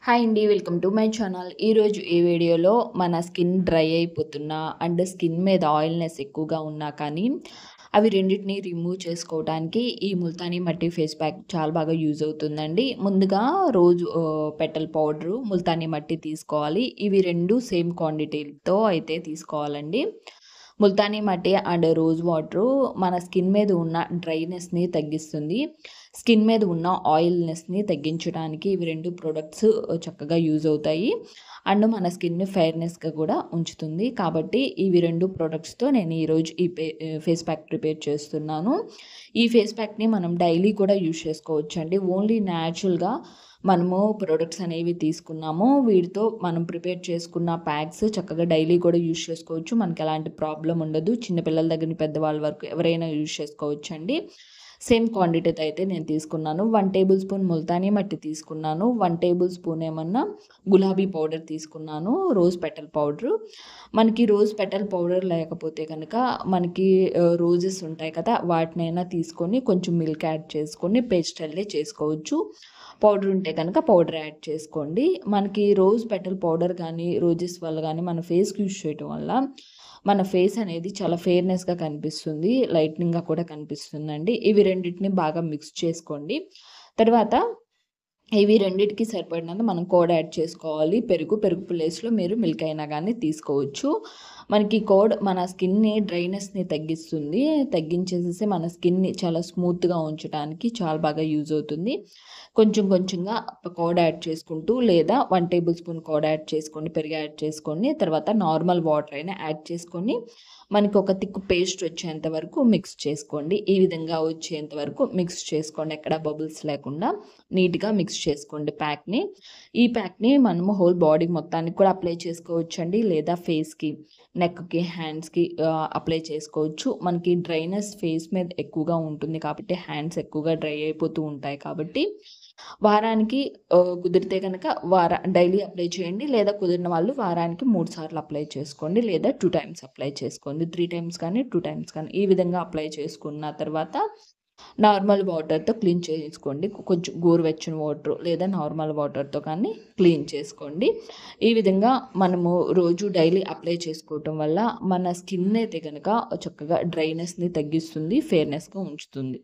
Hi అండి. Welcome to my channel. ఈరోజు ఈ వీడియోలో మన స్కిన్ డ్రై అయిపోతున్నా అండ్ స్కిన్ మీద ఆయిల్‌నెస్ ఎక్కువగా ఉన్నా కానీ అవి రెండిటిని రిమూవ్ చేసుకోవడానికి ఈ ముల్తానీ మట్టి ఫేస్ ప్యాక్ చాలా బాగా యూజ్ అవుతుందండి. ముందుగా పెటల్ పౌడరు, ముల్తానీ మట్టి తీసుకోవాలి. ఇవి 2 సేమ్ క్వాంటిటీతో అయితే తీసుకోవాలండి. ముల్తానీ మట్టి అండ్ రోజ్ వాటరు మన స్కిన్ మీద ఉన్న డ్రైనెస్‌ని తగ్గిస్తుంది. స్కిన్ మీద ఉన్న ఆయిల్‌నెస్‌ని తగ్గించడానికి ఇవి 2 ప్రొడక్ట్స్ చక్కగా యూజ్ అవుతాయి. అండ్ మన స్కిన్‌ని ఫెయిర్‌నెస్‌గా కూడా ఉంచుతుంది. కాబట్టి ఇవి 2 ప్రొడక్ట్స్‌తో నేను ఈరోజు ఫేస్ ప్యాక్ ప్రిపేర్ చేస్తున్నాను. ఈ ఫేస్ ప్యాక్‌ని మనం డైలీ కూడా యూజ్ చేసుకోవచ్చండి. ఓన్లీ న్యాచురల్‌గా మనము ప్రొడక్ట్స్ అనేవి తీసుకున్నాము. వీటితో మనం ప్రిపేర్ చేసుకున్న ప్యాక్స్ చక్కగా డైలీ కూడా యూజ్ చేసుకోవచ్చు. మనకి ఎలాంటి ప్రాబ్లమ్ ఉండదు. చిన్న పిల్లల దగ్గర నుంచి పెద్దవాళ్ళ వరకు ఎవరైనా యూజ్ చేసుకోవచ్చండి. సేమ్ క్వాంటిటీతో అయితే నేను తీసుకున్నాను. 1 టేబుల్ స్పూన్ ముల్తానీ మట్టి తీసుకున్నాను. 1 టేబుల్ స్పూన్ ఏమన్నా గులాబీ పౌడర్ తీసుకున్నాను. Rose petal powder. మనకి రోజ్ పెటల్ పౌడర్ లేకపోతే కనుక మనకి రోజెస్ ఉంటాయి కదా! వాటినైనా తీసుకొని కొంచెం మిల్క్ యాడ్ చేసుకొని పేస్టల్లే చేసుకోవచ్చు. పౌడర్ ఉంటే కనుక పౌడర్ యాడ్ చేసుకోండి. మనకి రోజ్ పెటల్ పౌడర్ గానీ, రోజెస్ వల్ల గానీ మన ఫేస్‌కి యూజ్ చేయటం వల్ల మన ఫేస్ అనేది చాలా ఫెయిర్‌నెస్‌గా కనిపిస్తుంది. లైట్నింగ్‌గా కూడా కనిపిస్తుందండి. ఇవి రెండిటిని బాగా మిక్స్ చేసుకోండి. తర్వాత ఇవి రెండిటికి సరిపడినంత మనం కర్డ్ యాడ్ చేసుకోవాలి. పెరుగు ప్లేస్‌లో మీరు మిల్క్ అయినా గానీ తీసుకోవచ్చు. మనకి కర్డ్ మన స్కిన్‌ని డ్రైనెస్‌ని తగ్గిస్తుంది. తగ్గించేసేసి మన స్కిన్‌ని చాలా స్మూత్‌గా ఉంచటానికి చాలా బాగా యూజ్ అవుతుంది. కొంచెం కొంచెంగా కర్డ్ యాడ్ చేసుకుంటూ లేదా 1 టేబుల్ స్పూన్ కర్డ్ యాడ్ చేసుకోండి. పెరుగు యాడ్ చేసుకోండి. తర్వాత నార్మల్ వాటర్ అయినా యాడ్ చేసుకొని మనకి ఒక థిక్ పేస్ట్ వచ్చేంత వరకు మిక్స్ చేసుకోండి. ఈ విధంగా వచ్చేంత వరకు మిక్స్ చేసుకోండి. ఎక్కడ బబుల్స్ లేకుండా నీట్‌గా మిక్స్ చేసుకోండి ప్యాక్‌ని. ఈ ప్యాక్‌ని మనము హోల్ బాడీ మొత్తానికి కూడా అప్లై చేసుకోవచ్చండి. లేదా ఫేస్‌కి, నెక్‌కి, హ్యాండ్స్‌కి అప్లై చేసుకోవచ్చు. మనకి డ్రైనెస్ ఫేస్ మీద ఎక్కువగా ఉంటుంది కాబట్టి హ్యాండ్స్ ఎక్కువగా డ్రై అయిపోతూ ఉంటాయి కాబట్టి వారానికి కుదిరితే గనక డైలీ అప్లై చేయండి. లేదా కుదిరిన వాళ్ళు వారానికి 3 సార్లు అప్లై చేసుకోండి. లేదా 2 టైమ్స్ అప్లై చేసుకోండి. 3 టైమ్స్ కానీ, 2 టైమ్స్ కానీ ఈ విధంగా అప్లై చేసుకున్న తర్వాత నార్మల్ వాటర్‌తో క్లీన్ చేసుకోండి. కొంచెం గోరువెచ్చని వాటర్ లేదా నార్మల్ వాటర్‌తో కానీ క్లీన్ చేసుకోండి. ఈ విధంగా మనము రోజు డైలీ అప్లై చేసుకోవటం వల్ల మన స్కిన్ అయితే గనక చక్కగా డ్రైనెస్‌ని తగ్గిస్తుంది. ఫెయిర్‌నెస్‌గా ఉంచుతుంది.